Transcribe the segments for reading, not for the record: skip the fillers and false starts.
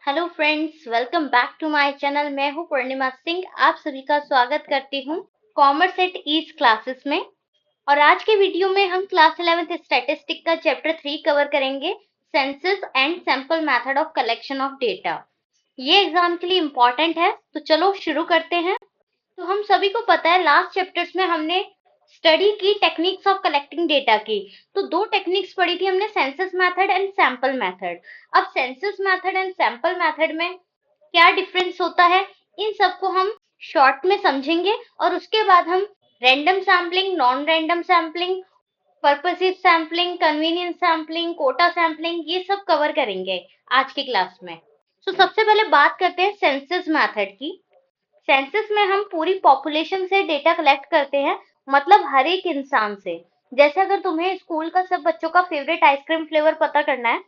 Hello friends, welcome back to my channel. मैं हूं पूर्णिमा सिंह। आप सभी का स्वागत करती हूं कॉमर्स एट ईज क्लासेस में। और आज के वीडियो में हम क्लास 11th स्टैटिस्टिक का चैप्टर 3 कवर करेंगे, census and sample method of collection of data. ये एग्जाम के लिए इम्पोर्टेंट है, तो चलो शुरू करते हैं। तो हम सभी को पता है लास्ट चैप्टर्स में हमने स्टडी की टेक्निक्स ऑफ कलेक्टिंग डेटा की। तो दो टेक्निक्स पढ़ी थी हमने, census method and sample method. अब census method and sample method में क्या डिफरेंस होता है, इन सबको हम शॉर्ट में समझेंगे और उसके बाद हम random sampling, non random sampling, purposive sampling, convenience sampling, quota sampling, ये सब कवर करेंगे आज की क्लास में। तो सबसे पहले बात करते हैं सेंसस मेथड की। सेंसस में हम पूरी पॉपुलेशन से डेटा कलेक्ट करते हैं, मतलब हर एक इंसान से। जैसे अगर तुम्हें स्कूल का सब बच्चों का फेवरेट आइसक्रीम फ्लेवर पता करना है,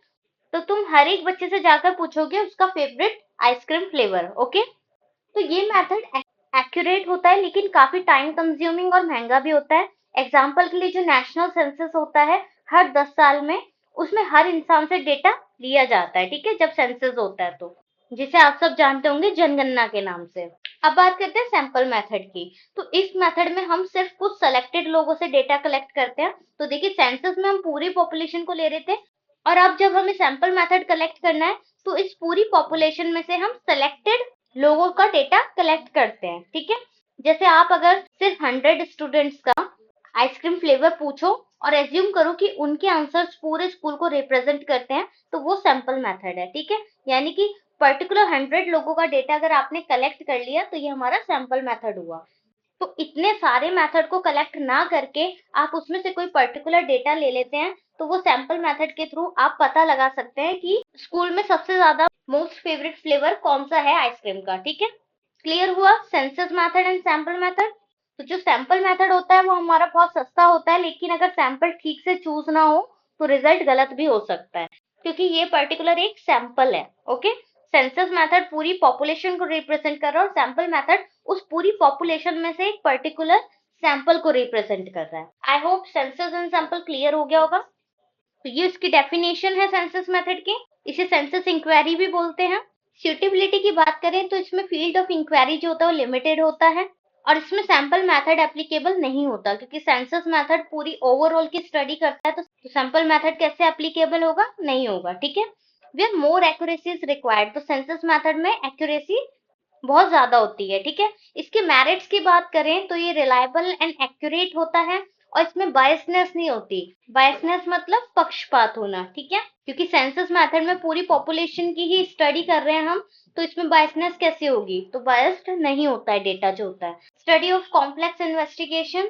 तो तुम हर एक बच्चे से जाकर पूछोगे उसका फेवरेट आइसक्रीम फ्लेवर। ओके, तो ये मेथड एक्यूरेट होता है, लेकिन काफी टाइम कंज्यूमिंग और महंगा भी होता है। एग्जाम्पल के लिए जो नेशनल सेंसस होता है हर 10 साल में, उसमें हर इंसान से डेटा लिया जाता है, ठीक है, जब सेंसस होता है तो, जिसे आप सब जानते होंगे जनगणना के नाम से। अब बात करते हैं सैंपल मेथड की। तो इस मेथड में हम सिर्फ कुछ सेलेक्टेड लोगों से डेटा कलेक्ट करते हैं। तो देखिए, सेंसस में हम पूरी पॉपुलेशन को ले रहे थे, और अब जब हमें सैंपल मेथड कलेक्ट करना है, तो इस पूरी पॉपुलेशन में से हम सेलेक्टेड लोगों का डेटा कलेक्ट करते हैं, ठीक है। जैसे आप अगर सिर्फ 100 स्टूडेंट्स का आइसक्रीम फ्लेवर पूछो और एज्यूम करो कि उनके आंसर्स पूरे स्कूल को रिप्रेजेंट करते हैं, तो वो सैंपल मेथड है, ठीक है। यानी कि पर्टिकुलर 100 लोगों का डेटा अगर आपने कलेक्ट कर लिया, तो ये हमारा सैंपल मेथड हुआ। तो इतने सारे मेथड को कलेक्ट ना करके आप उसमें से कोई पर्टिकुलर डेटा ले लेते हैं, तो वो सैंपल मेथड के थ्रू आप पता लगा सकते हैं कि स्कूल में सबसे ज्यादा मोस्ट फेवरेट फ्लेवर कौन सा है आइसक्रीम का, ठीक है। क्लियर हुआ census method and sample method. तो जो सैंपल मेथड होता है वो हमारा बहुत सस्ता होता है, लेकिन अगर सैंपल ठीक से चूज ना हो तो रिजल्ट गलत भी हो सकता है, क्योंकि ये पर्टिकुलर एक सैंपल है। ओके, सेंसस मेथड पूरी पॉपुलेशन को रिप्रेजेंट कर रहा है और सैंपल मेथड उस पूरी पॉपुलेशन में से एक पर्टिकुलर सैंपल को रिप्रेजेंट कर रहा है। I hope census and sample clear हो गया होगा। तो ये इसकी डेफिनेशन है सेंसस मेथड की। इसे सेंसस इंक्वायरी भी बोलते हैं। सूटेबिलिटी की बात करें तो इसमें फील्ड ऑफ इंक्वायरी जो होता है वो लिमिटेड होता है, और इसमें सैंपल मेथड एप्लीकेबल नहीं होता, क्योंकि सेंसस मेथड पूरी ओवरऑल की स्टडी करता है, तो सैंपल मेथड कैसे एप्लीकेबल होगा, नहीं होगा, ठीक है। Where more accuracy is required, तो सेंसस मेथड में एक्यूरेसी बहुत ज्यादा होती है, ठीक है। इसके मेरिट्स की बात करें तो ये रिलायबल एंड एक्यूरेट होता है, और इसमें बायसनेस नहीं होती। बायसनेस मतलब पक्षपात होना, ठीक है, क्योंकि सेंसस मेथड में पूरी पॉपुलेशन की ही स्टडी कर रहे हैं हम, तो इसमें बायसनेस कैसे होगी, तो बायस्ड नहीं होता है डेटा जो होता है। स्टडी ऑफ कॉम्प्लेक्स इन्वेस्टिगेशन,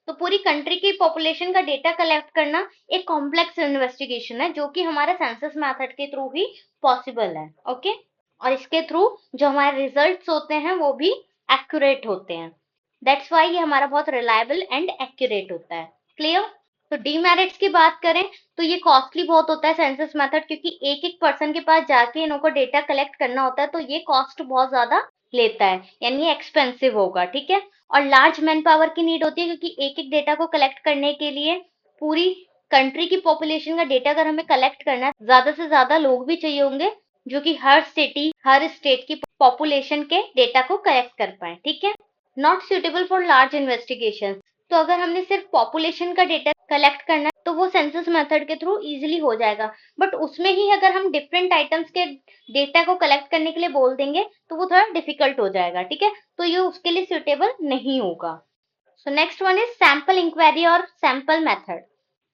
तो पूरी कंट्री की पॉपुलेशन का डेटा कलेक्ट करना एक कॉम्प्लेक्स इन्वेस्टिगेशन है, जो कि हमारे सेंसस मेथड के थ्रू ही पॉसिबल है। ओके, और इसके थ्रू जो हमारे रिजल्ट्स होते हैं वो भी एक्यूरेट होते हैं। दैट्स वाई ये हमारा बहुत रिलायबल एंड एक्यूरेट होता है। क्लियर। तो डीमेरिट्स की बात करें तो ये कॉस्टली बहुत होता है सेंसस मेथड, क्योंकि एक एक पर्सन के पास जाके इनको डेटा कलेक्ट करना होता है, तो ये कॉस्ट बहुत ज्यादा लेता है, यानी एक्सपेंसिव होगा, ठीक है। और लार्ज मैन पावर की नीड होती है, क्योंकि एक एक डेटा को कलेक्ट करने के लिए पूरी कंट्री की पॉपुलेशन का डेटा अगर हमें कलेक्ट करना है, ज्यादा से ज्यादा लोग भी चाहिए होंगे जो कि हर स्टेट की पॉपुलेशन के डेटा को कलेक्ट कर पाए, ठीक है। Not suitable for large investigation, तो अगर हमने सिर्फ पॉपुलेशन का डेटा कलेक्ट करना है तो वो सेंसस मेथड के थ्रू इजीली हो जाएगा, बट उसमें ही अगर हम डिफरेंट आइटम्स के डेटा को कलेक्ट करने के लिए बोल देंगे तो वो थोड़ा डिफिकल्ट हो जाएगा, ठीक है, तो ये उसके लिए सुटेबल नहीं होगा। So next one is sample inquiry और सैंपल मेथड।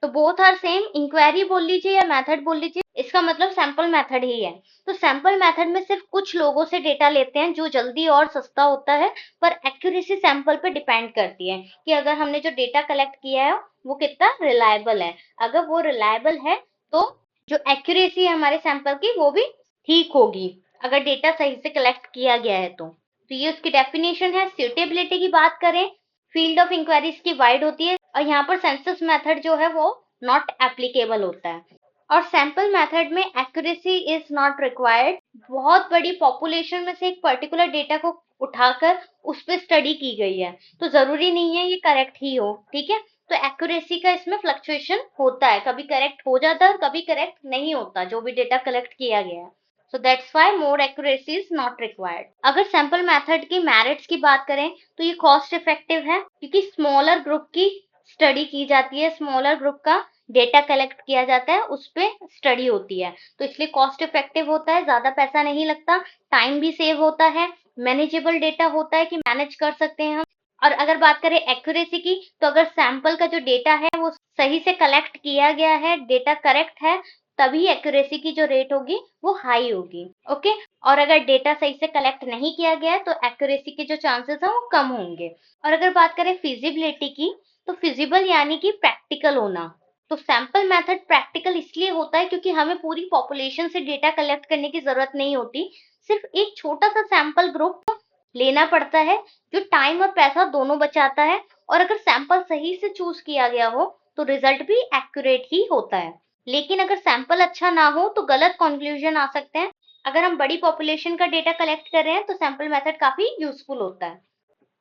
तो बोथ आर सेम, इंक्वायरी बोल लीजिए या मेथड बोल लीजिए, इसका मतलब सैंपल मेथड ही है। तो सैंपल मेथड में सिर्फ कुछ लोगों से डेटा लेते हैं, जो जल्दी और सस्ता होता है, पर एक्यूरेसी सैंपल पे डिपेंड करती है कि अगर हमने जो डेटा कलेक्ट किया है वो कितना रिलायबल है। अगर वो रिलायबल है तो जो एक्यूरेसी है हमारे सैंपल की वो भी ठीक होगी, अगर डेटा सही से कलेक्ट किया गया है तो ये उसकी डेफिनेशन है। सूटेबिलिटी की बात करें, फील्ड ऑफ इंक्वायरीज की वाइड होती है, और यहाँ पर सेंसस मेथड जो है वो नॉट एप्लीकेबल होता है। और सैंपल मेथड में एक्यूरेसी इज नॉट रिक्वायर्ड। बहुत बड़ी पॉपुलेशन में से एक पर्टिकुलर डेटा को उठाकर उस पर स्टडी की गई है, तो जरूरी नहीं है ये करेक्ट ही हो, ठीक है। तो एक्यूरेसी का इसमें फ्लक्चुएशन होता है, कभी करेक्ट हो जाता है और कभी करेक्ट नहीं होता जो भी डेटा कलेक्ट किया गया है। So that's why more accuracy is not required. अगर सैंपल मेथड की मेरिट्स की बात करें तो ये कॉस्ट इफेक्टिव है क्योंकि स्मॉलर ग्रुप की स्टडी की जाती है, स्मॉलर ग्रुप का डेटा कलेक्ट किया जाता है, उस पे स्टडी होती है, तो इसलिए कॉस्ट इफेक्टिव होता है, ज्यादा पैसा नहीं लगता, टाइम भी सेव होता है, मैनेजेबल डेटा होता है कि मैनेज कर सकते हैं हम। और अगर बात करें एक्यूरेसी की, तो अगर सैंपल का जो डेटा है वो सही से कलेक्ट किया गया है, डेटा करेक्ट है, तभी एक्यूरेसी की जो रेट होगी वो हाई होगी। ओके, और अगर डेटा सही से कलेक्ट नहीं किया गया है तो एक्यूरेसी के जो चांसेस है वो कम होंगे। और अगर बात करें फिजिबिलिटी की, तो फिजिबल यानी कि प्रैक्टिकल होना। तो सैंपल मेथड प्रैक्टिकल इसलिए होता है क्योंकि हमें पूरी पॉपुलेशन से डेटा कलेक्ट करने की जरूरत नहीं होती, सिर्फ एक छोटा सा सैंपल ग्रुप लेना पड़ता है जो टाइम और पैसा दोनों बचाता है। और अगर सैंपल सही से चूज किया गया हो तो रिजल्ट भी एक्यूरेट ही होता है। लेकिन अगर सैंपल अच्छा ना हो तो गलत कंक्लूजन आ सकते हैं। अगर हम बड़ी पॉपुलेशन का डेटा कलेक्ट कर रहे हैं तो सैंपल मेथड काफी यूजफुल होता है।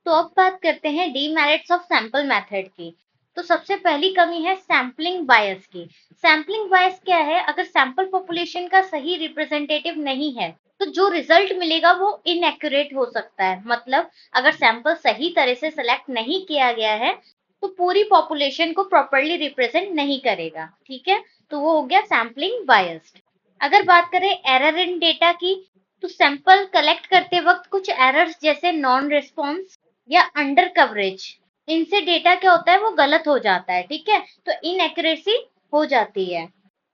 तो अब बात करते हैं डीमेरिट्स ऑफ सैंपल मेथड की। तो सबसे पहली कमी है सैम्पलिंग बायस की। सैम्पलिंग बायस क्या है? अगर सैंपल पॉपुलेशन का सही रिप्रेजेंटेटिव नहीं है तो जो रिजल्ट मिलेगा वो इनएक्यूरेट हो सकता है। मतलब अगर सैंपल सही तरह से सेलेक्ट नहीं किया गया है तो पूरी पॉपुलेशन को प्रॉपरली रिप्रेजेंट नहीं करेगा। ठीक है, तो वो हो गया सैम्पलिंग बायस्ड। अगर बात करें एरर इन डेटा की, तो सैंपल कलेक्ट करते वक्त कुछ एरर्स जैसे नॉन रिस्पॉन्स या अंडर कवरेज, इनसे डेटा क्या होता है वो गलत हो जाता है। ठीक है, तो इनएक्यूरेसी हो जाती है।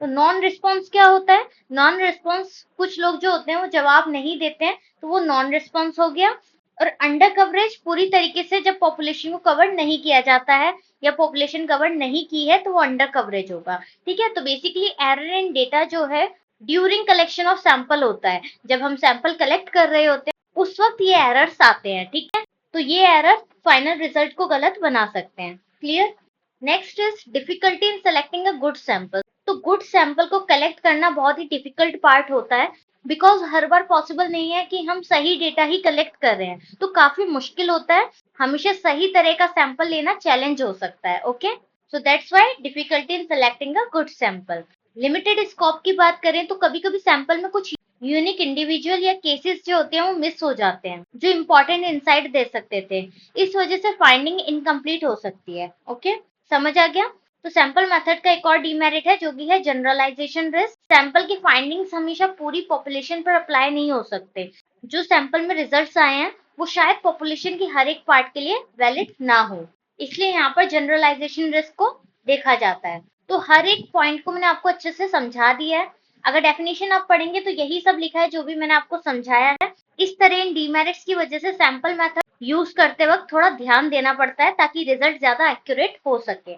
तो नॉन रिस्पॉन्स क्या होता है? नॉन रिस्पॉन्स कुछ लोग जो होते हैं वो जवाब नहीं देते हैं, तो वो नॉन रिस्पॉन्स हो गया। और अंडर कवरेज पूरी तरीके से जब पॉपुलेशन को कवर नहीं किया जाता है या पॉपुलेशन कवर नहीं की है तो वो अंडर कवरेज होगा। ठीक है, तो बेसिकली एरर इन डेटा जो है ड्यूरिंग कलेक्शन ऑफ सैंपल होता है। जब हम सैंपल कलेक्ट कर रहे होते हैं उस वक्त ये एरर्स आते हैं। ठीक है, तो ये एरर फाइनल रिजल्ट को गलत बना सकते हैं। Clear? Next is difficulty in selecting a good sample. तो गुड सैंपल को कलेक्ट करना बहुत ही डिफिकल्ट पार्ट होता है, बिकॉज हर बार पॉसिबल नहीं है कि हम सही डेटा ही कलेक्ट कर रहे हैं, तो काफी मुश्किल होता है। हमेशा सही तरह का सैंपल लेना चैलेंज हो सकता है। Okay, so that's why difficulty in selecting a good sample. Limited scope की बात करें तो कभी कभी सैंपल में कुछ यूनिक इंडिविजुअल या केसेस जो होते हैं वो मिस हो जाते हैं जो इंपॉर्टेंट इंसाइट दे सकते थे। इस वजह से फाइंडिंग इनकम्प्लीट हो सकती है। ओके, समझ आ गया? तो सैंपल मेथड का एक और डीमेरिट है जो कि है जनरलाइजेशन रिस्क। सैंपल की फाइंडिंग्स हमेशा पूरी पॉपुलेशन पर अप्लाई नहीं हो सकते। जो सैंपल में रिजल्ट्स आए हैं वो शायद पॉपुलेशन की हर एक पार्ट के लिए वैलिड ना हो, इसलिए यहाँ पर जनरलाइजेशन रिस्क को देखा जाता है। तो हर एक पॉइंट को मैंने आपको अच्छे से समझा दिया है। अगर डेफिनेशन आप पढ़ेंगे तो यही सब लिखा है जो भी मैंने आपको समझाया है। इस तरह इन डीमेरिट्स की वजह से सैंपल मेथड यूज करते वक्त थोड़ा ध्यान देना पड़ता है ताकि रिजल्ट ज्यादा एक्यूरेट हो सके।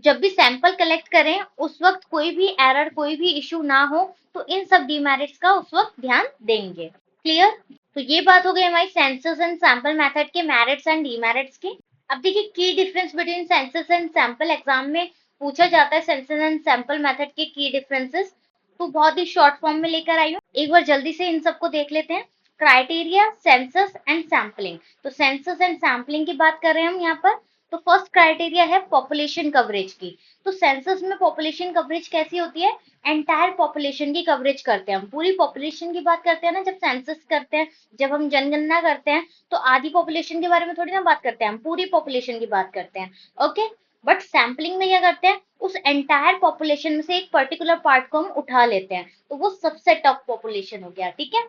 जब भी सैंपल कलेक्ट करें उस वक्त कोई भी एरर, कोई भी इशू ना हो, तो इन सब डीमेरिट्स का उस वक्त ध्यान देंगे। क्लियर? तो ये बात हो गई हमारी सेंसस एंड सैंपल मेथड के मेरिट्स एंड डीमेरिट्स की। अब देखिए की difference between census and sample exam में पूछा जाता है। सेंसस एंड सैंपल मेथड के की डिफरेंसेस तो बहुत ही शॉर्ट फॉर्म में लेकर आई हूँ, एक बार जल्दी से इन सबको देख लेते हैं। Criteria, census and sampling. तो सेंसस एंड सैम्पलिंग की बात कर रहे हैं हम यहाँ पर। तो फर्स्ट क्राइटेरिया है पॉपुलेशन कवरेज की। तो सेंसस में पॉपुलेशन कवरेज कैसी होती है? एंटायर पॉपुलेशन की कवरेज करते हैं हम, पूरी पॉपुलेशन की बात करते हैं ना। जब सेंसस करते हैं, जब हम जनगणना करते हैं तो आधी पॉपुलेशन के बारे में थोड़ी ना बात करते हैं, हम पूरी पॉपुलेशन की बात करते हैं। ओके, बट सैम्पलिंग में क्या करते हैं? उस एंटायर पॉपुलेशन में से एक पर्टिकुलर पार्ट को हम उठा लेते हैं, तो वो सबसेट ऑफ पॉपुलेशन हो गया। ठीक है,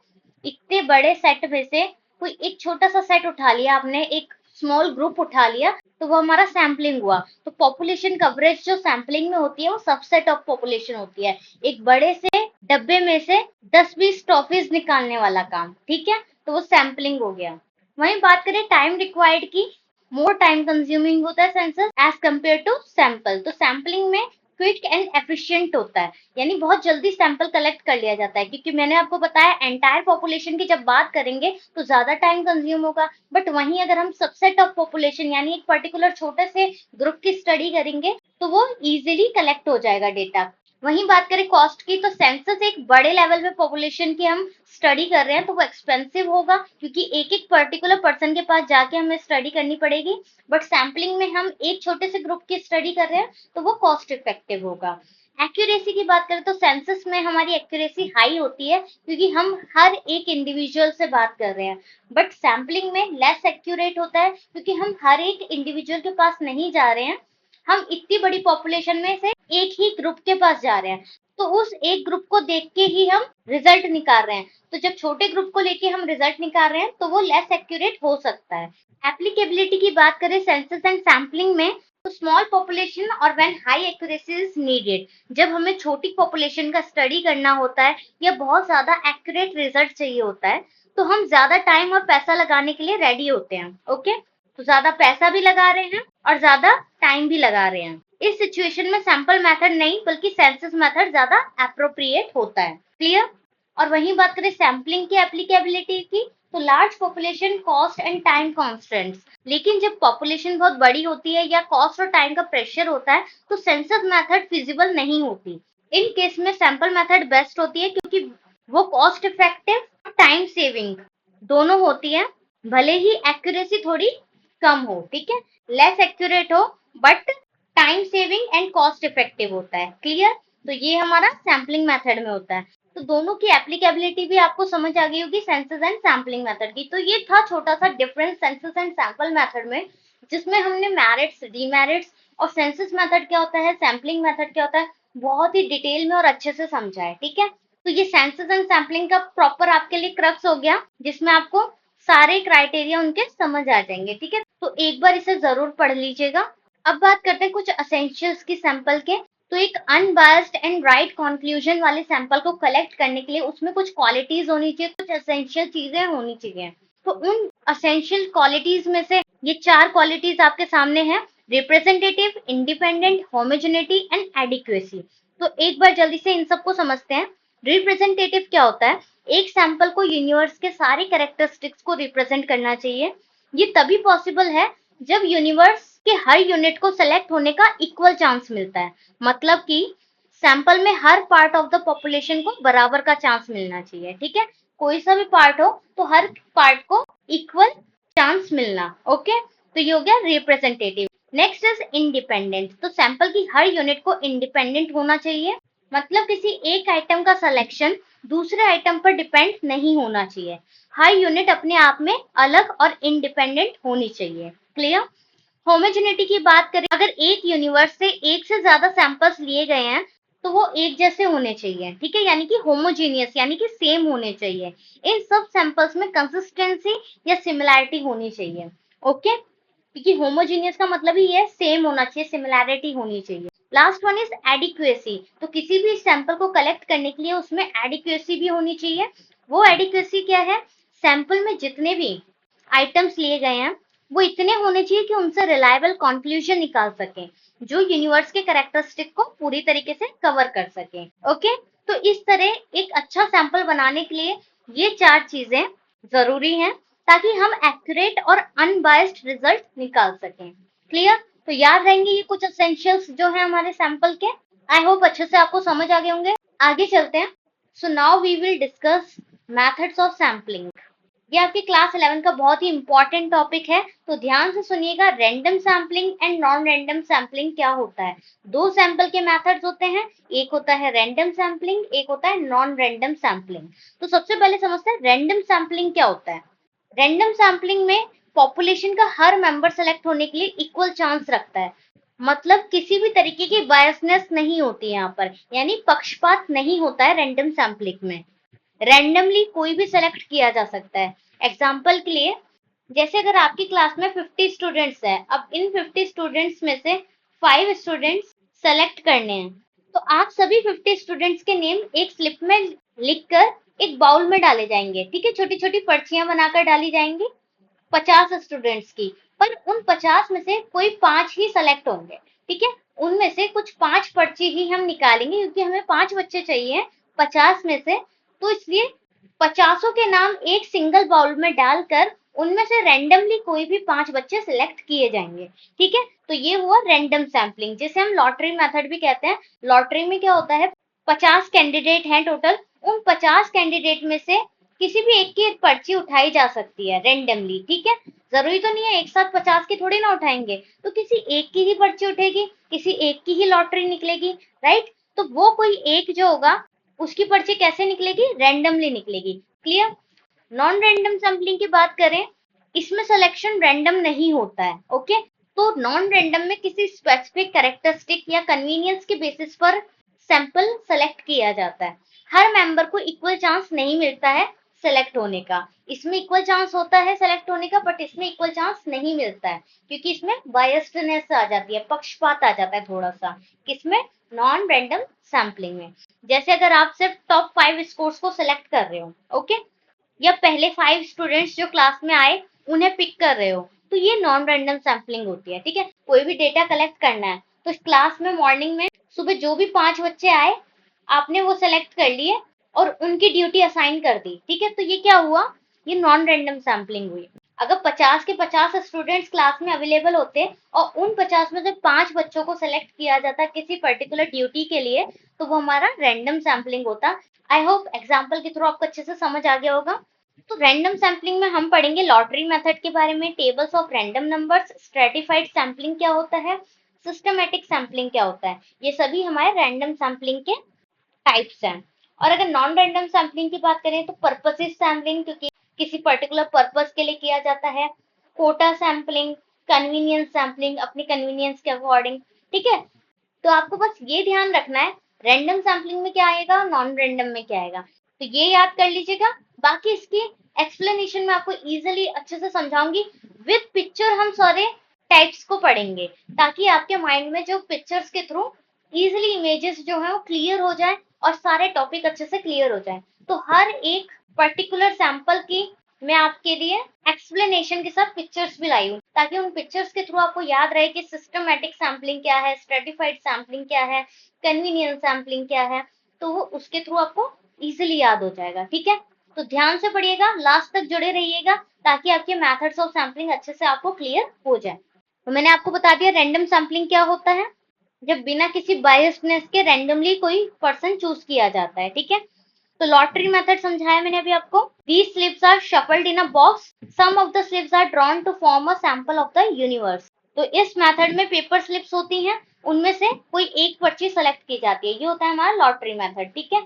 इतने बड़े सेट में से कोई एक छोटा सा सेट उठा लिया आपने, एक स्मॉल ग्रुप उठा लिया, तो वो हमारा सैम्पलिंग हुआ। तो पॉपुलेशन कवरेज जो सैम्पलिंग में होती है वो सबसेट ऑफ पॉपुलेशन होती है, एक बड़े से डब्बे में से 10-20 टॉफीज निकालने वाला काम। ठीक है, तो वो सैम्पलिंग हो गया। वहीं बात करें टाइम रिक्वायर्ड की, मोर टाइम कंज्यूमिंग होता है census as compared to sample. तो सैम्पलिंग में क्विक एंड एफिशिएंट होता है, यानी बहुत जल्दी सैंपल कलेक्ट कर लिया जाता है, क्योंकि मैंने आपको बताया एंटायर पॉपुलेशन की जब बात करेंगे तो ज्यादा टाइम कंज्यूम होगा। बट वहीं अगर हम सबसेट ऑफ पॉपुलेशन यानी एक पर्टिकुलर छोटे से ग्रुप की स्टडी करेंगे तो वो इजीली कलेक्ट हो जाएगा डेटा। वहीं बात करें कॉस्ट की, तो सेंसस एक बड़े लेवल पे पॉपुलेशन की हम स्टडी कर रहे हैं तो वो एक्सपेंसिव होगा, क्योंकि एक एक पर्टिकुलर पर्सन के पास जाके हमें स्टडी करनी पड़ेगी। बट सैम्पलिंग में हम एक छोटे से ग्रुप की स्टडी कर रहे हैं तो वो कॉस्ट इफेक्टिव होगा। एक्यूरेसी की बात करें तो सेंसस में हमारी एक्यूरेसी हाई होती है क्योंकि हम हर एक इंडिविजुअल से बात कर रहे हैं, बट सैम्पलिंग में लेस एक्यूरेट होता है क्योंकि हम हर एक इंडिविजुअल के पास नहीं जा रहे हैं, हम इतनी बड़ी पॉपुलेशन में से एक ही ग्रुप के पास जा रहे हैं, तो उस एक ग्रुप को देख के ही हम रिजल्ट निकाल रहे हैं। तो जब छोटे ग्रुप को लेके हम रिजल्ट निकाल रहे हैं तो वो लेस एक्यूरेट हो सकता है। एप्लीकेबिलिटी की बात करें सेंसस एंड सैम्पलिंग में, तो स्मॉल पॉपुलेशन और when high accuracy is needed, जब हमें छोटी पॉपुलेशन का स्टडी करना होता है या बहुत ज्यादा एक्यूरेट रिजल्ट चाहिए होता है, तो हम ज्यादा टाइम और पैसा लगाने के लिए रेडी होते हैं। ओके, तो ज्यादा पैसा भी लगा रहे हैं और ज्यादा टाइम भी लगा रहे हैं। इस सिचुएशन में सैंपल मेथड नहीं बल्कि सेंसस मेथड ज्यादा एप्रोप्रिएट होता है। क्लियर? और वहीं बात करें सैम्पलिंग की एप्लीकेबिलिटी की, तो large population, cost and time constants, लेकिन जब पॉपुलेशन बहुत बड़ी होती है या कॉस्ट और टाइम का प्रेशर होता है तो सेंसस मेथड फिजिबल नहीं होती। इन केस में सैंपल मेथड बेस्ट होती है क्योंकि वो कॉस्ट इफेक्टिव और टाइम सेविंग दोनों होती है, भले ही एक्यूरेसी थोड़ी कम हो, ठीक है, लेस एक्यूरेट हो, but time saving and cost effective होता है। क्लियर? तो ये हमारा सैम्पलिंग मेथड में होता है। तो दोनों की एप्लीकेबिलिटी भी आपको समझ आ गई होगी सेंसस एंड सैम्पलिंग मेथड की। तो ये था छोटा सा difference census and sample method में, जिसमें हमने मेरिट्स, डीमेरिट्स और सेंसस मेथड क्या होता है, सैम्पलिंग मेथड क्या होता है, बहुत ही डिटेल में और अच्छे से समझा है। ठीक है, तो ये सेंसस एंड सैम्पलिंग का प्रॉपर आपके लिए क्रक्स हो गया, जिसमें आपको सारे क्राइटेरिया उनके समझ आ जाएंगे। ठीक है, तो एक बार इसे जरूर पढ़ लीजिएगा। अब बात करते हैं कुछ एसेंशियल्स की सैंपल के। तो एक अनबायस्ड एंड राइट कंक्लूजन वाले सैंपल को कलेक्ट करने के लिए उसमें कुछ क्वालिटीज होनी चाहिए, कुछ एसेंशियल चीजें होनी चाहिए। तो उन एसेंशियल क्वालिटीज में से ये 4 क्वालिटीज आपके सामने हैं: representative, independent, homogeneity and adequacy. तो एक बार जल्दी से इन सबको समझते हैं। रिप्रेजेंटेटिव क्या होता है? एक सैंपल को यूनिवर्स के सारे कैरेक्टरिस्टिक्स को रिप्रेजेंट करना चाहिए। ये तभी पॉसिबल है जब यूनिवर्स के हर यूनिट को सेलेक्ट होने का इक्वल चांस मिलता है। मतलब कि सैंपल में हर पार्ट ऑफ द पॉपुलेशन को बराबर का चांस मिलना चाहिए। ठीक है, कोई सा भी पार्ट हो तो हर पार्ट को इक्वल चांस मिलना। ओके, तो ये हो गया रिप्रेजेंटेटिव। Next is independent. तो सैंपल की हर यूनिट को इंडिपेंडेंट होना चाहिए, मतलब किसी एक आइटम का सिलेक्शन दूसरे आइटम पर डिपेंड नहीं होना चाहिए। हर यूनिट अपने आप में अलग और इंडिपेंडेंट होनी चाहिए। क्लियर? होमोजेनिटी की बात करें, अगर एक यूनिवर्स से एक से ज्यादा सैंपल्स लिए गए हैं तो वो एक जैसे होने चाहिए। ठीक है, यानी कि होमोजीनियस यानी कि सेम होने चाहिए। इन सब सैंपल्स में कंसिस्टेंसी या सिमिलैरिटी होनी चाहिए। ओके, क्योंकि होमोजीनियस का मतलब ही है सेम होना चाहिए, सिमिलैरिटी होनी चाहिए। Last one is adequacy. तो किसी भी सैंपल को कलेक्ट करने के लिए उसमें एडिक्वेसी भी होनी चाहिए। वो एडिक्वेसी क्या है? सैंपल में जितने भी आइटम्स लिए गए हैं वो इतने होने चाहिए कि उनसे रिलायबल कंक्लूजन निकाल सकें, जो यूनिवर्स के कैरेक्टरिस्टिक को पूरी तरीके से कवर कर सकें। ओके, तो इस तरह एक अच्छा सैंपल बनाने के लिए ये 4 चीजें जरूरी हैं ताकि हम एक्यूरेट और अनबायस्ड रिजल्ट निकाल सकें। क्लियर? तो याद रहेंगे ये कुछ एसेंशियल्स जो है हमारे सैंपल के। आई होप अच्छे से आपको समझ आ गए होंगे। आगे चलते हैं। So now we will discuss methods of sampling. ये आपकी क्लास 11 का बहुत ही इंपॉर्टेंट टॉपिक है, तो ध्यान से सुनिएगा। Random sampling and non random sampling क्या होता है? 2 सैंपल के मेथड्स होते हैं, एक होता है रैंडम सैम्पलिंग, एक होता है नॉन रैंडम सैम्पलिंग। तो सबसे पहले समझते हैं रैंडम सैम्पलिंग क्या होता है। रैंडम सैम्पलिंग में पॉपुलेशन का हर मेंबर सेलेक्ट होने के लिए इक्वल चांस रखता है, मतलब किसी भी तरीके की बायसनेस नहीं होती है यहाँ पर, यानी पक्षपात नहीं होता है रैंडम सैम्पलिंग में। रैंडमली कोई भी सेलेक्ट किया जा सकता है। एग्जाम्पल के लिए, जैसे अगर आपकी क्लास में 50 स्टूडेंट्स है, अब इन 50 स्टूडेंट्स में से 5 स्टूडेंट्स सेलेक्ट करने हैं, तो आप सभी 50 स्टूडेंट्स के नेम एक स्लिप में लिखकर एक बाउल में डाले जाएंगे। ठीक है, छोटी छोटी पर्चियां बनाकर डाली जाएंगी 50 स्टूडेंट्स की, पर उन 50 में से कोई 5 ही सेलेक्ट होंगे। ठीक है, उनमें से कुछ 5 पर्ची ही हम निकालेंगे क्योंकि हमें 5 बच्चे चाहिए 50 में से, तो इसलिए 50 के नाम एक सिंगल बाउल में डालकर उनमें से रैंडमली कोई भी 5 बच्चे सिलेक्ट किए जाएंगे। ठीक है, तो ये हुआ रैंडम सैम्पलिंग, जिसे हम लॉटरी मेथड भी कहते हैं। लॉटरी में क्या होता है, 50 कैंडिडेट हैं टोटल, उन 50 कैंडिडेट में से किसी भी एक की एक पर्ची उठाई जा सकती है रेंडमली। ठीक है, जरूरी तो नहीं है एक साथ 50 की थोड़ी ना उठाएंगे, तो किसी एक की ही पर्ची उठेगी, किसी एक की ही लॉटरी निकलेगी, राइट। तो वो कोई एक जो होगा उसकी पर्ची कैसे निकलेगी, रैंडमली निकलेगी। क्लियर। नॉन रैंडम सैम्पलिंग की बात करें, इसमें सिलेक्शन रैंडम नहीं होता है। ओके, तो नॉन रैंडम में किसी स्पेसिफिक कैरेक्टरिस्टिक या कन्वीनियंस के बेसिस पर सैंपल सेलेक्ट किया जाता है। हर मेंबर को इक्वल चांस नहीं मिलता है सेलेक्ट होने का। इसमें इक्वल चांस होता है सेलेक्ट होने का, बट इसमें इक्वल चांस नहीं मिलता है क्योंकि इसमें बायस्डनेस आ जाती है, पक्षपात आ जाता है थोड़ा सा। किसमें, नॉन रैंडम सैम्पलिंग में। जैसे अगर आप सिर्फ टॉप 5 स्कोर्स को सिलेक्ट कर रहे हो, ओके, या पहले 5 स्टूडेंट्स जो क्लास में आए उन्हें पिक कर रहे हो, तो ये नॉन रैंडम सैम्पलिंग होती है। ठीक है, कोई भी डेटा कलेक्ट करना है तो क्लास में मॉर्निंग में सुबह जो भी 5 बच्चे आए आपने वो सेलेक्ट कर लिए और उनकी ड्यूटी असाइन कर दी। ठीक है, तो ये क्या हुआ, ये नॉन रैंडम सैम्पलिंग हुई। अगर 50 के 50 स्टूडेंट्स क्लास में अवेलेबल होते और उन 50 में से 5 बच्चों को सेलेक्ट किया जाता किसी पर्टिकुलर ड्यूटी के लिए, तो वो हमारा रैंडम सैम्पलिंग होता। आई होप एग्जाम्पल के थ्रू आपको अच्छे से समझ आ गया होगा। तो रैंडम सैम्पलिंग में हम पढ़ेंगे लॉटरी मेथड के बारे में, tables of random numbers, stratified sampling क्या होता है, सिस्टमैटिक सैम्पलिंग क्या होता है। ये सभी हमारे रैंडम सैम्पलिंग के टाइप्स हैं। और अगर नॉन रैंडम सैम्पलिंग की बात करें तो पर्पसेस सैम्पलिंग, क्योंकि किसी पर्टिकुलर पर्पस के लिए किया जाता है। कोटा सैम्पलिंग, कन्वीनियंस सैम्पलिंग, अपनी कन्वीनियंस के अकॉर्डिंग। ठीक है, तो आपको बस ये ध्यान रखना है रैंडम सैम्पलिंग में क्या आएगा, नॉन रैंडम में क्या आएगा, तो ये याद कर लीजिएगा। बाकी इसकी एक्सप्लेनेशन में आपको इजिली अच्छे से समझाऊंगी। विद पिक्चर हम सारे टाइप्स को पढ़ेंगे ताकि आपके माइंड में जो पिक्चर्स के थ्रू इजिली इमेजेस जो है वो क्लियर हो जाए और सारे टॉपिक अच्छे से क्लियर हो जाए। तो हर एक पर्टिकुलर सैंपल की मैं आपके लिए एक्सप्लेनेशन के साथ पिक्चर्स भी लाई हूँ ताकि उन पिक्चर्स के थ्रू आपको याद रहे कि सिस्टमैटिक सैम्पलिंग क्या है, स्ट्रेटिफाइड सैम्पलिंग क्या है, कन्वीनियंस सैम्पलिंग क्या है, तो वो उसके थ्रू आपको इजिली याद हो जाएगा। ठीक है, तो ध्यान से पढ़िएगा, लास्ट तक जुड़े रहिएगा ताकि आपके मेथड्स ऑफ सैम्पलिंग अच्छे से आपको क्लियर हो जाए। तो मैंने आपको बता दिया रैंडम सैम्पलिंग क्या होता है, जब बिना किसी बायसनेस के रैंडमली कोई पर्सन चूज किया जाता है। ठीक है, तो लॉटरी मेथड समझाया मैंने अभी आपको। These slips are shuffled in a box. Some of the slips are drawn to form a sample of the universe. तो इस मेथड में पेपर स्लिप्स होती हैं, उनमें से कोई एक पर्ची सेलेक्ट की जाती है, ये होता है हमारा लॉटरी मेथड। ठीक है,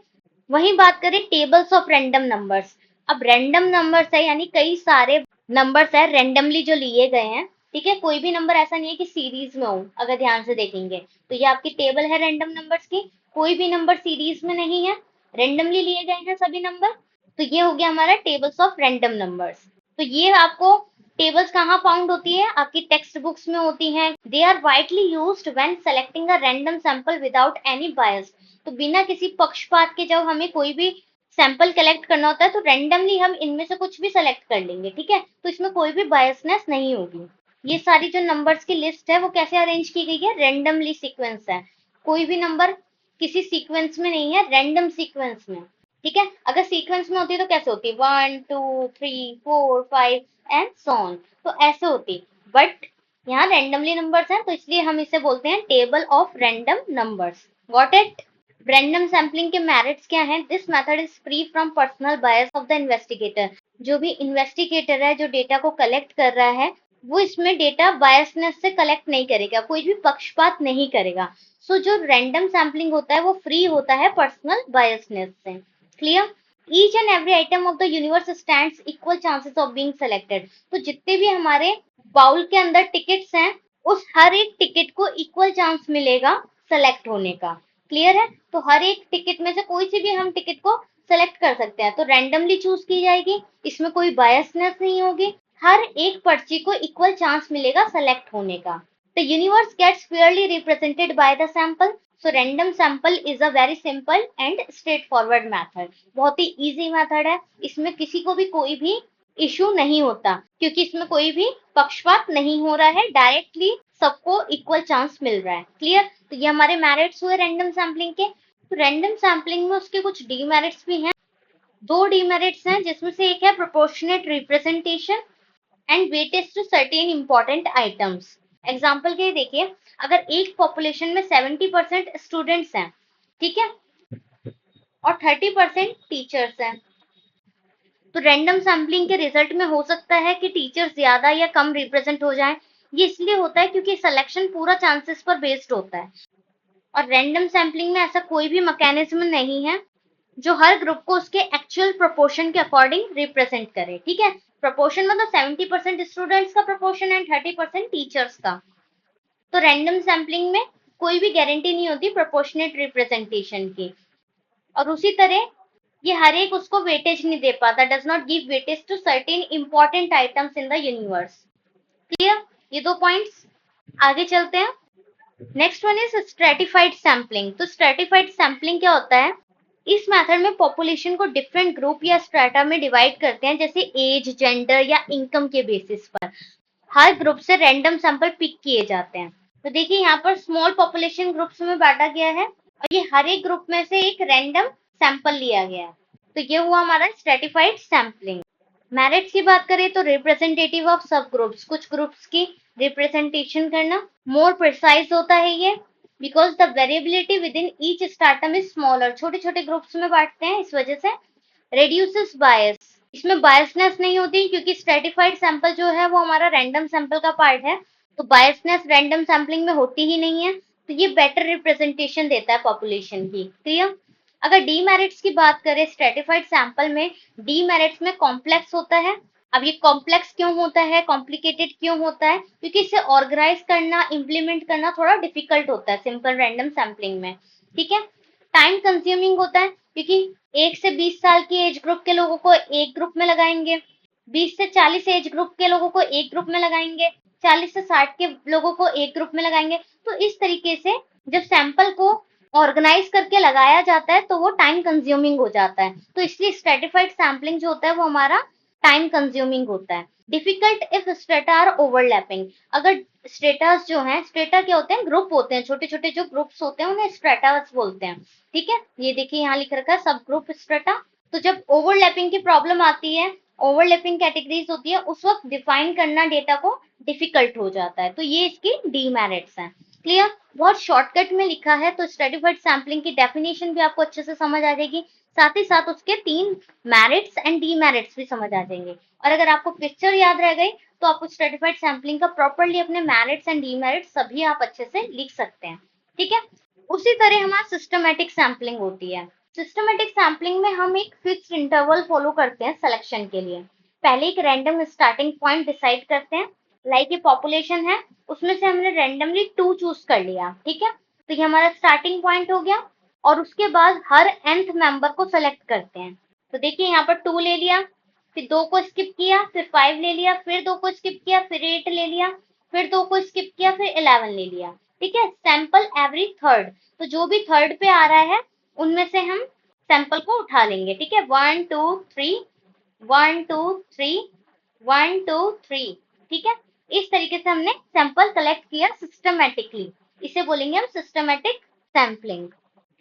वहीं बात करें टेबल्स ऑफ रैंडम नंबर्स। अब रैंडम नंबर्स है यानी कई सारे नंबर्स है रैंडमली जो लिए गए हैं। ठीक है, कोई भी नंबर ऐसा नहीं है कि सीरीज में हो, अगर ध्यान से देखेंगे तो ये आपकी टेबल है रैंडम नंबर्स की। कोई भी नंबर सीरीज में नहीं है, रेंडमली लिए गए हैं सभी नंबर। तो ये हो गया हमारा टेबल्स ऑफ रैंडम नंबर्स। तो ये आपको टेबल्स कहाँ फाउंड होती है, आपकी टेक्स्ट बुक्स में होती हैं। They are widely used when selecting a random sample without any bias. तो बिना किसी पक्षपात के जब हमें कोई भी सैंपल कलेक्ट करना होता है तो रैंडमली हम इनमें से कुछ भी सेलेक्ट कर लेंगे। ठीक है, तो इसमें कोई भी बायसनेस नहीं होगी। ये सारी जो नंबर्स की लिस्ट है वो कैसे अरेंज की गई है, रैंडमली सीक्वेंस है। कोई भी नंबर किसी सीक्वेंस में नहीं है, रैंडम सीक्वेंस में। ठीक है, अगर सीक्वेंस में होती तो कैसे होती, 1 2 3 4 5 एंड सो ऑन, तो ऐसे होती। बट यहाँ रैंडमली नंबर्स हैं तो इसलिए हम इसे बोलते हैं table of random numbers. Got it. Random sampling के मेरिट्स क्या हैं, this method is free from personal bias of the investigator. जो भी इन्वेस्टिगेटर है, जो डेटा को कलेक्ट कर रहा है, वो इसमें डेटा बायसनेस से कलेक्ट नहीं करेगा, कोई भी पक्षपात नहीं करेगा। सो जो रैंडम सैम्पलिंग होता है वो फ्री होता है पर्सनल बायसनेस से। Clear. Each and every item of the universe stands equal chances of being selected. तो जितने भी हमारे बाउल के अंदर टिकट्स हैं, उस हर एक टिकट को इक्वल चांस मिलेगा सेलेक्ट होने का। क्लियर है, तो हर एक टिकट में से कोई सी भी हम टिकट को सेलेक्ट कर सकते हैं, तो रैंडमली चूज की जाएगी, इसमें कोई बायसनेस नहीं होगी, हर एक पर्ची को इक्वल चांस मिलेगा सेलेक्ट होने का। The universe gets fairly represented by the sample. So random sample is a very simple and straightforward method. बहुत ही easy method है, इसमें किसी को भी कोई भी इशू नहीं होता क्योंकि इसमें कोई भी पक्षपात नहीं हो रहा है, डायरेक्टली सबको इक्वल चांस मिल रहा है। क्लियर। तो ये हमारे मेरिट्स हुए रैंडम सैम्पलिंग के। तो रैंडम सैम्पलिंग में उसके कुछ डीमेरिट्स भी हैं। दो डीमेरिट्स हैं जिसमें से एक है proportionate representation and weightage to certain important items. Example के लिए देखिए, अगर एक पॉपुलेशन में 70% स्टूडेंट्स हैं, ठीक है, और 30% टीचर्स हैं, तो रैंडम सैम्पलिंग के रिजल्ट में हो सकता है कि टीचर्स ज्यादा या कम रिप्रेजेंट हो जाएं। ये इसलिए होता है क्योंकि सिलेक्शन पूरा चांसेस पर बेस्ड होता है। और रैंडम सैम्पलिंग में ऐसा कोई भी मैकेनिज्म नहीं है जो हर ग्रुप को उसके एक्चुअल प्रोपोर्शन के अकॉर्डिंग रिप्रेजेंट करे। ठीक है, प्रोपोर्शन मतलब 70% स्टूडेंट्स का प्रोपोर्शन एंड 30% टीचर्स का। तो रैंडम सैम्पलिंग में कोई भी गारंटी नहीं होती प्रोपोर्शनेट रिप्रेजेंटेशन की। और उसी तरह ये हर एक उसको वेटेज नहीं दे पाता, does not give weightage to certain important items in the universe. Clear, ये दो पॉइंट्स। आगे चलते हैं। Next one is stratified sampling. तो स्ट्रेटिफाइड सैम्पलिंग क्या होता है? इस मेथड में पॉपुलेशन को डिफरेंट ग्रुप या स्ट्रेटा में डिवाइड करते हैं, जैसे एज, जेंडर या इनकम के बेसिस पर। हर ग्रुप से रैंडम सैंपल पिक किए जाते हैं। तो देखिए यहाँ पर स्मॉल पॉपुलेशन ग्रुप्स में बांटा गया है और ये हर एक ग्रुप में से एक रैंडम सैंपल लिया गया है। तो ये हुआ हमारा स्ट्रेटिफाइड सैम्पलिंग। मेरिट्स की बात करें तो रिप्रेजेंटेटिव ऑफ सब ग्रुप्स, कुछ ग्रुप्स की रिप्रेजेंटेशन करना। मोर प्रिसाइज होता है ये because the variability with in each स्टार्टम is smaller. छोटे छोटे ग्रुप्स में बांटते हैं इस वजह से। रेड्यूसेस बायस, इसमें बायसनेस नहीं होती क्योंकि स्ट्रेटिफाइड सैंपल जो है वो हमारा रैंडम सैंपल का पार्ट है, तो बायसनेस रैंडम सैम्पलिंग में होती ही नहीं है। तो ये बेटर रिप्रेजेंटेशन देता है पॉपुलेशन की। क्लियर। अगर डीमेरिट्स की बात करें स्ट्रेटिफाइड सैंपल में, डीमेरिट्स में कॉम्प्लेक्स होता है। अब ये कॉम्प्लेक्स क्यों होता है, कॉम्प्लिकेटेड क्यों होता है? क्योंकि इसे ऑर्गेनाइज करना, इम्प्लीमेंट करना थोड़ा डिफिकल्ट होता है सिंपल रैंडम सैम्पलिंग में। ठीक है। टाइम कंज्यूमिंग होता है क्योंकि 1 से 20 साल की एज ग्रुप के लोगों को एक ग्रुप में लगाएंगे, 20 से 40 एज ग्रुप के लोगों को एक ग्रुप में लगाएंगे, 40 से 60 के लोगों को एक ग्रुप में लगाएंगे। तो इस तरीके से जब सैंपल को ऑर्गेनाइज करके लगाया जाता है तो वो टाइम कंज्यूमिंग हो जाता है। तो इसलिए स्ट्रेटिफाइड सैम्पलिंग जो होता है वो हमारा टाइम कंज्यूमिंग होता है। Difficult if strata are overlapping. अगर स्ट्रेटास जो हैं, स्ट्रेटा क्या होते हैं? ग्रुप होते हैं, छोटे छोटे जो ग्रुप्स होते हैं उन्हें स्ट्रेटास बोलते हैं। ठीक है, ये देखिए यहाँ लिख रखा है सब ग्रुप स्ट्रेटा। तो जब ओवरलैपिंग की प्रॉब्लम आती है, ओवरलैपिंग कैटेगरीज होती है, उस वक्त डिफाइन करना डेटा को डिफिकल्ट हो जाता है। तो ये इसकी डीमेरिट्स हैं। क्लियर। बहुत शॉर्टकट में लिखा है तो स्ट्रेटिफाइड सैम्पलिंग की डेफिनेशन भी आपको अच्छे से समझ आ जाएगी, साथ ही साथ उसके 3 मेरिट्स एंड डीमेरिट्स भी समझ आ जाएंगे। और अगर आपको पिक्चर याद रह गई तो आपको स्ट्रेटिफाइड सैम्पलिंग का प्रॉपर्ली अपने मेरिट्स एंड डीमेरिट्स सभी आप अच्छे से लिख सकते हैं। ठीक है। उसी तरह हमारा सिस्टमेटिक सैम्पलिंग होती है। सिस्टमेटिक सैम्पलिंग में हम एक फिक्स्ड इंटरवल फॉलो करते हैं सिलेक्शन के लिए। पहले एक रैंडम स्टार्टिंग पॉइंट डिसाइड करते हैं, लाइक ये पॉपुलेशन है, उसमें से हमने रैंडमली 2 चूज कर लिया। ठीक है, तो ये हमारा स्टार्टिंग पॉइंट हो गया। और उसके बाद हर nth मेंबर को सेलेक्ट करते हैं। तो देखिए यहाँ पर 2 ले लिया, फिर 2 को स्किप किया, फिर 5 ले लिया, फिर 2 को स्किप किया, फिर 8 ले लिया, फिर 2 को स्किप किया, फिर 11 ले लिया। ठीक है, सैंपल एवरी थर्ड। तो जो भी थर्ड पे आ रहा है उनमें से हम सैंपल को उठा लेंगे। ठीक है, 1 2 3, 1 2 3, 1 2 3। ठीक है, इस तरीके से हमने सैंपल कलेक्ट किया सिस्टमेटिकली। इसे बोलेंगे हम सिस्टमेटिक सैम्पलिंग।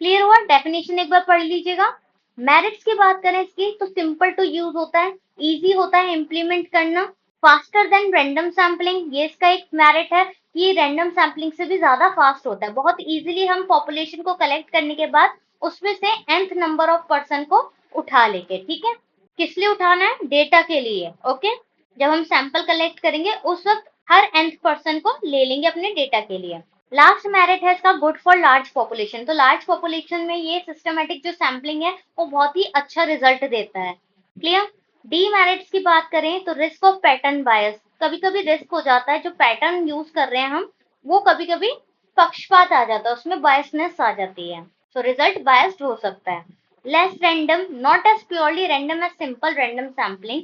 क्लियर हुआ? डेफिनेशन एक बार पढ़ लीजिएगा। मेरिट्स की बात करें इसकी तो सिंपल टू यूज होता है, इजी होता है इम्प्लीमेंट करना, फास्टर देन रैंडम सैम्पलिंग। ये इसका एक मेरिट है कि रैंडम सैम्पलिंग से भी ज्यादा फास्ट होता है। बहुत इजीली हम पॉपुलेशन को कलेक्ट करने के बाद उसमें से nth नंबर ऑफ पर्सन को उठा लेंगे। ठीक है, किस लिए उठाना है? डेटा के लिए। ओके, जब हम सैंपल कलेक्ट करेंगे उस वक्त हर nth पर्सन को ले लेंगे अपने डेटा के लिए। लास्ट मेरिट है इसका गुड फॉर लार्ज पॉपुलेशन। तो लार्ज पॉपुलेशन में ये सिस्टमेटिक जो सैम्पलिंग है वो बहुत ही अच्छा रिजल्ट देता है। क्लियर। डीमेरिट्स की बात करें तो रिस्क ऑफ पैटर्न बायस। कभी कभी रिस्क हो जाता है, जो पैटर्न यूज कर रहे हैं हम वो कभी कभी पक्षपात आ जाता है, उसमें बायसनेस आ जाती है, तो रिजल्ट बायस्ड हो सकता है। Less random, not as purely random as simple random sampling.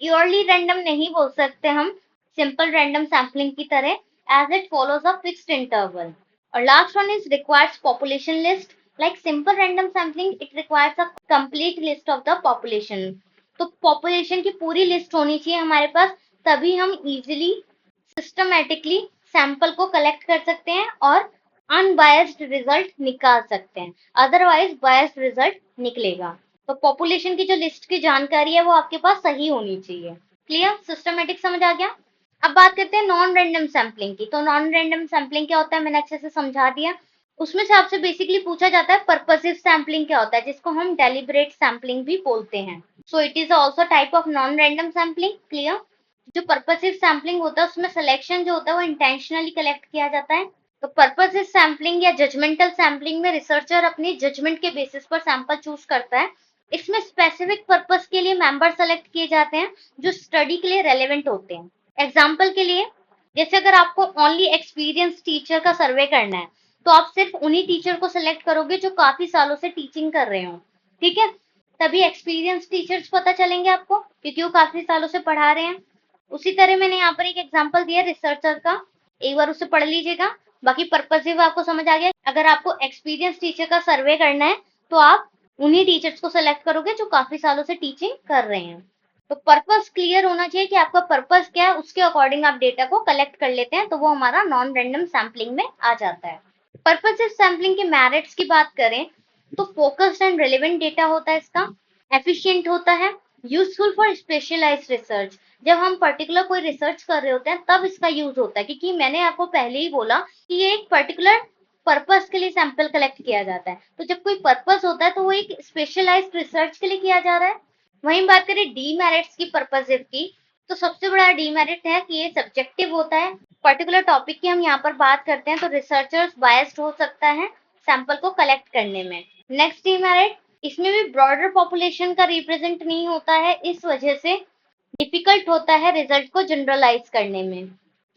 Purely random नहीं बोल सकते हम सिंपल रैंडम सैम्पलिंग की तरह, as it follows a fixed interval. Or last one is requires population list. Like simple random sampling, it requires a complete list of the population. तो population की पूरी list होनी चाहिए हमारे पास, तभी हम easily systematically sample को collect कर सकते हैं और unbiased result निकाल सकते हैं। Otherwise biased result निकलेगा। तो population की जो list की जानकारी है वो आपके पास सही होनी चाहिए। क्लियर? सिस्टमेटिक समझ आ गया? अब बात करते हैं नॉन रैंडम सैम्पलिंग की। तो नॉन रैंडम सैम्पलिंग क्या होता है मैंने अच्छे से समझा दिया। उसमें से आपसे बेसिकली पूछा जाता है पर्पसिव सैम्पलिंग क्या होता है, जिसको हम डेलिब्रेट सैम्पलिंग भी बोलते हैं। So it is also type of non random sampling. Clear. जो पर्पसिव सैम्पलिंग होता है उसमें सिलेक्शन जो होता है वो इंटेंशनली कलेक्ट किया जाता है। तो पर्पसेस सैम्पलिंग या जजमेंटल सैम्पलिंग में रिसर्चर अपनी जजमेंट के बेसिस पर सैंपल चूज करता है। इसमें स्पेसिफिक पर्पस के लिए मेंबर सेलेक्ट किए जाते हैं जो स्टडी के लिए रेलेवेंट होते हैं। एग्जाम्पल के लिए, जैसे अगर आपको ओनली एक्सपीरियंस टीचर का सर्वे करना है तो आप सिर्फ उन्हीं टीचर को सिलेक्ट करोगे जो काफी सालों से टीचिंग कर रहे हो, ठीक है। तभी एक्सपीरियंस टीचर्स पता चलेंगे आपको, क्योंकि वो काफी सालों से पढ़ा रहे हैं। उसी तरह मैंने यहाँ पर एक एग्जाम्पल दिया रिसर्चर का, एक बार उसे पढ़ लीजिएगा। बाकी पर्पसिव आपको समझ आ गया। अगर आपको एक्सपीरियंस टीचर का सर्वे करना है तो आप उन्हीं टीचर्स को सेलेक्ट करोगे जो काफी सालों से टीचिंग कर रहे हैं। तो पर्पस क्लियर होना चाहिए कि आपका पर्पस क्या है, उसके अकॉर्डिंग आप डेटा को कलेक्ट कर लेते हैं, तो वो हमारा नॉन रैंडम सैम्पलिंग में आ जाता है। पर्पसिव सैम्पलिंग के मेरिट्स की बात करें तो फोकस्ड एंड रेलेवेंट डेटा होता है इसका, एफिशिएंट होता है, यूजफुल फॉर स्पेशलाइज्ड रिसर्च। जब हम पर्टिकुलर कोई रिसर्च कर रहे होते हैं तब इसका यूज होता है, क्योंकि मैंने आपको पहले ही बोला कि ये एक पर्टिकुलर पर्पस के लिए सैंपल कलेक्ट किया जाता है। तो जब कोई पर्पस होता है तो वो एक स्पेशलाइज्ड रिसर्च के लिए किया जा रहा है। वहीं बात करें डीमेरिट्स की पर्पसिव की, तो सबसे बड़ा डीमेरिट है कि ये सब्जेक्टिव होता है। पर्टिकुलर टॉपिक की हम यहाँ पर बात करते हैं तो रिसर्चर्स बायस्ड हो सकता है सैंपल को कलेक्ट करने में। नेक्स्ट डीमेरिट, इसमें भी ब्रॉडर पॉपुलेशन का रिप्रेजेंट नहीं होता है, इस वजह से डिफिकल्ट होता है रिजल्ट को जनरलाइज करने में,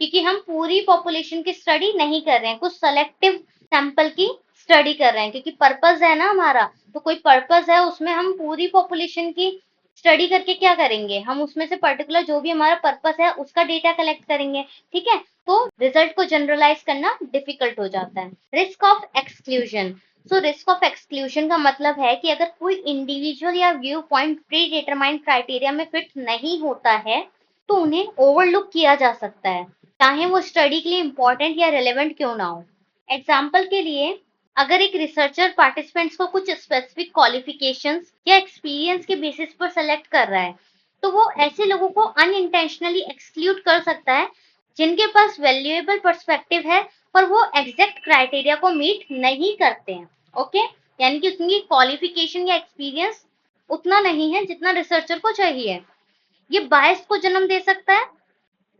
क्योंकि हम पूरी पॉपुलेशन की स्टडी नहीं कर रहे हैं, कुछ सेलेक्टिव सैंपल की स्टडी कर रहे हैं। क्योंकि पर्पस है ना हमारा, तो कोई पर्पस है उसमें हम पूरी पॉपुलेशन की स्टडी करके क्या करेंगे, हम उसमें से पर्टिकुलर जो भी हमारा पर्पस है उसका डेटा कलेक्ट करेंगे, ठीक है। तो रिजल्ट को जनरलाइज करना डिफिकल्ट हो जाता है। Risk of exclusion, so risk of exclusion का मतलब है कि अगर कोई इंडिविजुअल या view point pre determined criteria में फिट नहीं होता है तो उन्हें ओवरलुक किया जा सकता है, चाहे वो स्टडी के लिए इंपॉर्टेंट या रेलेवेंट क्यों ना हो। एग्जाम्पल के लिए, अगर एक रिसर्चर पार्टिसिपेंट्स को कुछ स्पेसिफिक क्वालिफिकेशंस या एक्सपीरियंस के बेसिस पर सेलेक्ट कर रहा है तो वो ऐसे लोगों को अनइंटेंशनली एक्सक्लूड कर सकता है जिनके पास वैल्यूएबल पर्सपेक्टिव है और वो एग्जैक्ट क्राइटेरिया को मीट नहीं करते हैं। ओके, यानी कि उसकी क्वालिफिकेशन या एक्सपीरियंस उतना नहीं है जितना रिसर्चर को चाहिए। ये बायस को जन्म दे सकता है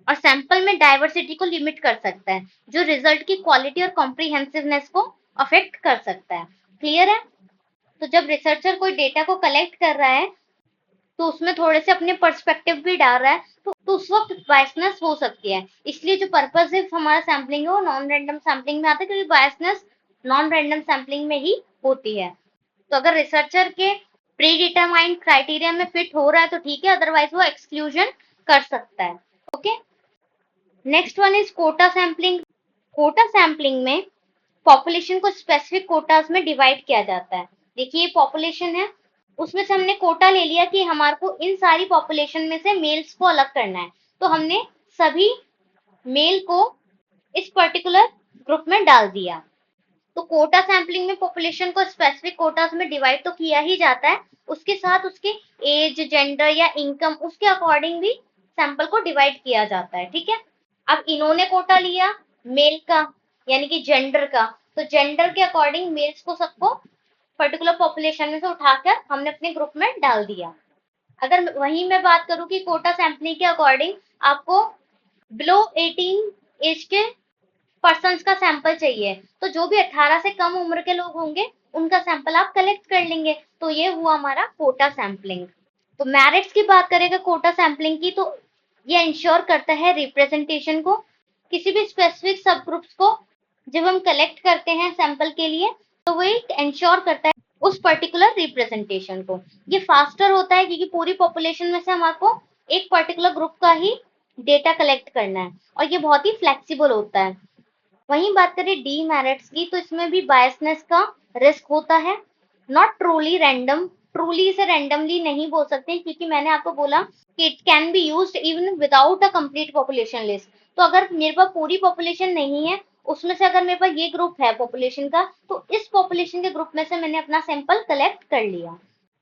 और सैंपल में डाइवर्सिटी को लिमिट कर सकता है, जो रिजल्ट की क्वालिटी और कॉम्प्रिहेंसिवनेस को अफेक्ट कर सकता है। क्लियर है? तो जब रिसर्चर कोई डेटा को कलेक्ट कर रहा है तो उसमें थोड़े से अपने पर्सपेक्टिव भी डाल रहा है, तो उस वक्त बायसनेस हो सकती है। इसलिए जो पर्पसिव हमारा सैम्पलिंग है वो नॉन रैंडम सैम्पलिंग में आता है, क्योंकि बायसनेस नॉन रैंडम सैम्पलिंग में ही होती है। तो अगर रिसर्चर के प्री डिटरमाइंड क्राइटेरिया में फिट हो रहा है तो ठीक है, अदरवाइज वो एक्सक्लूजन कर सकता है। Okay, next one is quota sampling. Quota sampling में पॉपुलेशन को स्पेसिफिक कोटास में डिवाइड किया जाता है। देखिए पॉपुलेशन है, उसमें से हमने कोटा ले लिया कि हमारे को इन सारी पॉपुलेशन में से मेल्स को अलग करना है, तो हमने सभी मेल को इस पर्टिकुलर ग्रुप में डाल दिया। तो कोटा सैम्पलिंग में पॉपुलेशन को स्पेसिफिक कोटास में डिवाइड तो किया ही जाता है, उसके साथ उसके एज, जेंडर या इनकम उसके अकॉर्डिंग भी सैंपल को डिवाइड किया जाता है, ठीक है। अब इन्होंने कोटा लिया मेल का यानी कि जेंडर का, तो जेंडर के अकॉर्डिंग मेल्स को सबको पर्टिकुलर पॉपुलेशन में से उठाकर हमने अपने ग्रुप में डाल दिया। अगर वहीं मैं बात करूं कि कोटा सैंपलिंग के अकॉर्डिंग आपको बिलो 18 एज के पर्सन्स का सैंपल चाहिए, तो जो भी 18 से कम उम्र के लोग होंगे उनका सैंपल आप कलेक्ट कर लेंगे, तो ये हुआ हमारा कोटा सैंपलिंग। तो मेरिट्स की बात करेगा कोटा सैंपलिंग की, तो ये इंश्योर करता है रिप्रेजेंटेशन को, किसी भी स्पेसिफिक सब ग्रुप्स को जब हम कलेक्ट करते हैं सैंपल के लिए तो वो एक इंश्योर करता है उस पर्टिकुलर रिप्रेजेंटेशन को। ये फास्टर होता है क्योंकि पूरी पॉपुलेशन में से हमारे को एक पर्टिकुलर ग्रुप का ही डेटा कलेक्ट करना है, और ये बहुत ही फ्लेक्सिबल होता है। वहीं बात करें डीमेरिट्स की, तो इसमें भी बायसनेस का रिस्क होता है। नॉट ट्रूली रैंडम, ट्रूली इसे रैंडमली नहीं बोल सकते क्योंकि मैंने आपको बोला कि it can be used even without a complete population list. तो अगर मेरे पास पूरी पॉपुलेशन नहीं है, उसमें से अगर मेरे पास ये ग्रुप है पॉपुलेशन का, तो इस पॉपुलेशन के ग्रुप में से मैंने अपना सैंपल कलेक्ट कर लिया,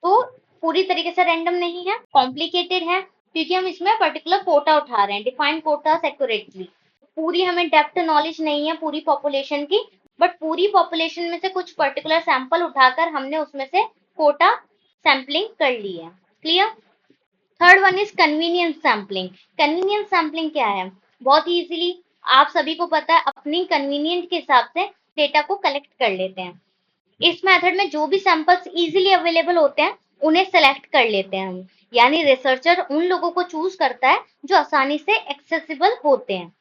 तो पूरी तरीके से रैंडम नहीं है, कॉम्प्लिकेटेड है क्योंकि हम इसमें पर्टिकुलर कोटा उठा रहे हैं, डिफाइंड कोटास एक्यूरेटली। पूरी हमें डेप्थ नॉलेज नहीं है पूरी पॉपुलेशन की, बट पूरी पॉपुलेशन में से कुछ पर्टिकुलर सैंपल उठाकर हमने उसमें से कोटा सैम्पलिंग कर ली है। Clear? Third one is convenience sampling. Convenience sampling क्या है? बहुत ही इजीली आप सभी को पता है अपनी कन्वीनियंट के हिसाब से डेटा को कलेक्ट कर लेते हैं। इस मेथड में जो भी सैंपल्स इजीली अवेलेबल होते हैं उन्हें सेलेक्ट कर लेते हैं हम, यानी रिसर्चर उन लोगों को चूज करता है जो आसानी से एक्सेसिबल होते हैं।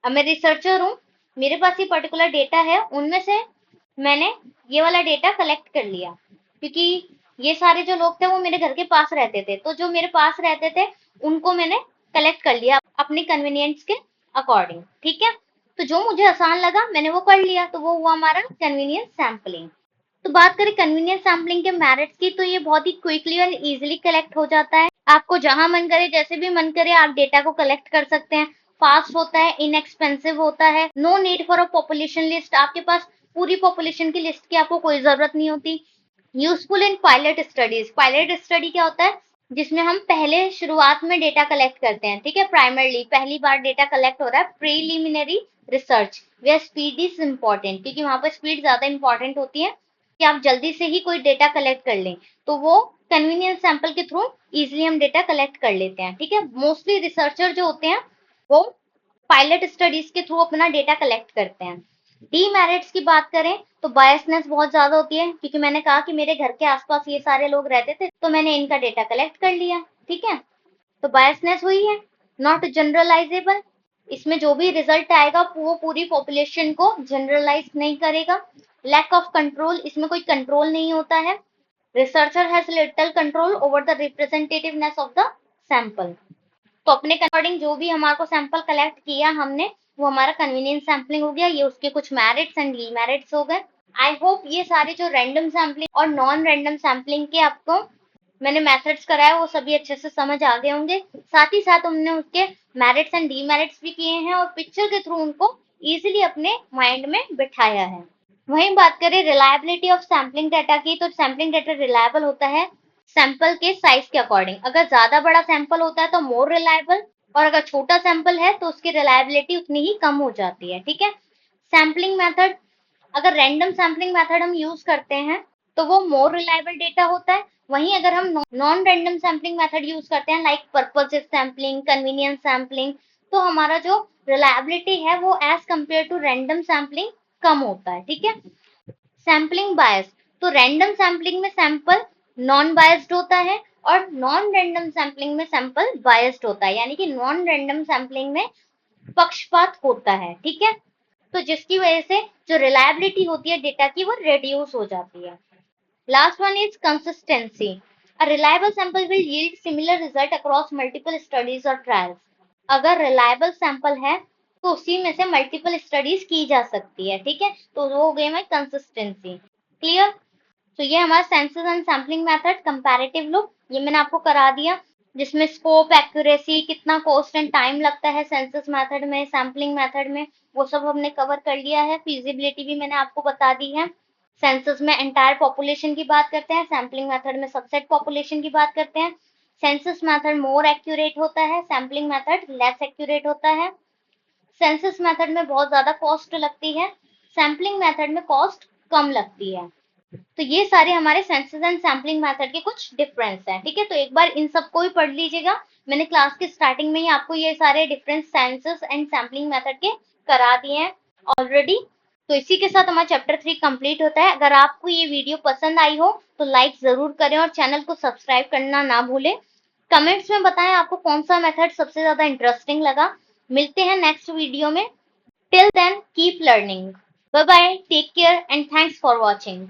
अब मैं रिसर्चर हूँ, मेरे पास ये पर्टिकुलर डेटा है, उनमें से मैंने ये वाला डेटा कलेक्ट कर लिया, क्योंकि ये सारे जो लोग थे वो मेरे घर के पास रहते थे, तो जो मेरे पास रहते थे उनको मैंने कलेक्ट कर लिया अपनी कन्वीनियंस के अकॉर्डिंग। ठीक है, तो जो मुझे आसान लगा मैंने वो कर लिया, तो वो हुआ हमारा कन्वीनियंस सैम्पलिंग। तो बात करें कन्वीनियंस सैम्पलिंग के मेरिट्स की, तो ये बहुत ही क्विकली और इजीली कलेक्ट हो जाता है। आपको जहां मन करे, जैसे भी मन करे, आप डेटा को कलेक्ट कर सकते हैं। फास्ट होता है, इनएक्सपेंसिव होता है, no need for a population list. आपके पास पूरी पॉपुलेशन की लिस्ट की आपको कोई जरूरत नहीं होती। Useful in pilot studies. Pilot study क्या होता है, जिसमें हम पहले शुरुआत में डेटा कलेक्ट करते हैं। ठीक है, प्राइमरली पहली बार डेटा कलेक्ट हो रहा है। Preliminary research where speed is important, क्योंकि वहां पर स्पीड ज्यादा इंपॉर्टेंट होती है कि आप जल्दी से ही कोई डेटा कलेक्ट कर लें, तो वो कन्वीनियंस सैंपल के थ्रू इजिली हम डेटा कलेक्ट कर लेते हैं। ठीक है, मोस्टली रिसर्चर जो होते हैं वो पायलट स्टडीज के थ्रू अपना डेटा कलेक्ट करते हैं। डीमेरिट्स की बात करें तो बायसनेस बहुत ज्यादा होती है, क्योंकि मैंने कहा कि मेरे घर के आसपास ये सारे लोग रहते थे तो मैंने इनका डेटा कलेक्ट कर लिया। ठीक है, तो बायसनेस हुई है। नॉट जनरलाइजेबल, इसमें जो भी रिजल्ट आएगा वो पूरी पॉपुलेशन को जनरलाइज नहीं करेगा। लैक ऑफ कंट्रोल, इसमें कोई कंट्रोल नहीं होता है। Researcher has little control over the representativeness of the sample. तो अपने अकॉर्डिंग जो भी हमारे को सैंपल कलेक्ट किया हमने, वो हमारा कन्वीनियंस सैम्पलिंग हो गया। ये उसके कुछ मेरिट्स एंड डीमेरिट्स हो गए। आई होप ये सारे जो रैंडम सैम्पलिंग और नॉन रैंडम सैम्पलिंग के आपको मैंने मेथड्स कराए वो सभी अच्छे से समझ आ गए होंगे। साथ ही साथ हमने उसके मेरिट्स एंड डीमेरिट्स भी किए हैं और पिक्चर के थ्रू उनको इजीली अपने माइंड में बिठाया है। वहीं बात करें रिलायबिलिटी ऑफ सैम्पलिंग डाटा की, तो सैम्पलिंग डाटा रिलायबल होता है सैंपल के साइज के अकॉर्डिंग। अगर ज्यादा बड़ा सैंपल होता है तो मोर रिलायबल, और अगर छोटा सैंपल है तो उसकी रिलायबिलिटी उतनी ही कम हो जाती है। ठीक है, सैम्पलिंग मेथड, अगर रैंडम सैम्पलिंग मेथड हम यूज करते हैं तो वो मोर रिलायबल डेटा होता है। वहीं अगर हम non random sampling method use करते हैं like purposes sampling, convenience sampling, तो हमारा जो रिलायबिलिटी है वो as compare to random sampling कम होता है। ठीक है, सैम्पलिंग बायस, तो रैंडम सैम्पलिंग में सैंपल नॉन बायस्ड होता है और नॉन रैंडम सैम्पलिंग में सैंपल बायस्ड होता है, यानी कि नॉन रैंडम सैम्पलिंग में पक्षपात होता है। ठीक है, तो जिसकी वजह से जो रिलायबिलिटी होती है डेटा की वो रिड्यूस हो जाती है। Last one is consistency. A reliable sample will yield similar result across multiple studies और ट्रायल्स। अगर रिलायबल सैंपल है तो उसी में से मल्टीपल स्टडीज की जा सकती है। ठीक है, तो वो हो गई हमारी कंसिस्टेंसी। क्लियर? तो ये हमारा census and sampling method comparative look, ये मैंने आपको करा दिया, जिसमें स्कोप, एक्यूरेसी, कितना कॉस्ट एंड टाइम लगता है सेंसस मेथड में, सैम्पलिंग मेथड में, वो सब हमने कवर कर लिया है। फिजिबिलिटी भी मैंने आपको बता दी है। सेंसस में एंटायर पॉपुलेशन की बात करते हैं, सैम्पलिंग मेथड में सबसेट पॉपुलेशन की बात करते हैं। सेंसस मेथड मोर एक्यूरेट होता है, सैम्पलिंग मेथड लेस एक्यूरेट होता है। सेंसस मेथड में बहुत ज्यादा कॉस्ट लगती है, सैम्पलिंग मेथड में कॉस्ट कम लगती है। तो ये सारे हमारे सेंसस एंड सैम्पलिंग मेथड के कुछ डिफरेंस हैं। ठीक है, तो एक बार इन सबको भी पढ़ लीजिएगा। मैंने क्लास के स्टार्टिंग में ही आपको ये सारे difference census and sampling method के करा दिए हैं ऑलरेडी। तो इसी के साथ हमारा चैप्टर 3 कंप्लीट होता है। अगर आपको ये वीडियो पसंद आई हो तो लाइक जरूर करें और चैनल को सब्सक्राइब करना ना भूलें। कमेंट्स में बताएं आपको कौन सा मेथड सबसे ज्यादा इंटरेस्टिंग लगा। मिलते हैं नेक्स्ट वीडियो में। Till then keep learning. Bye bye, take care and thanks for watching.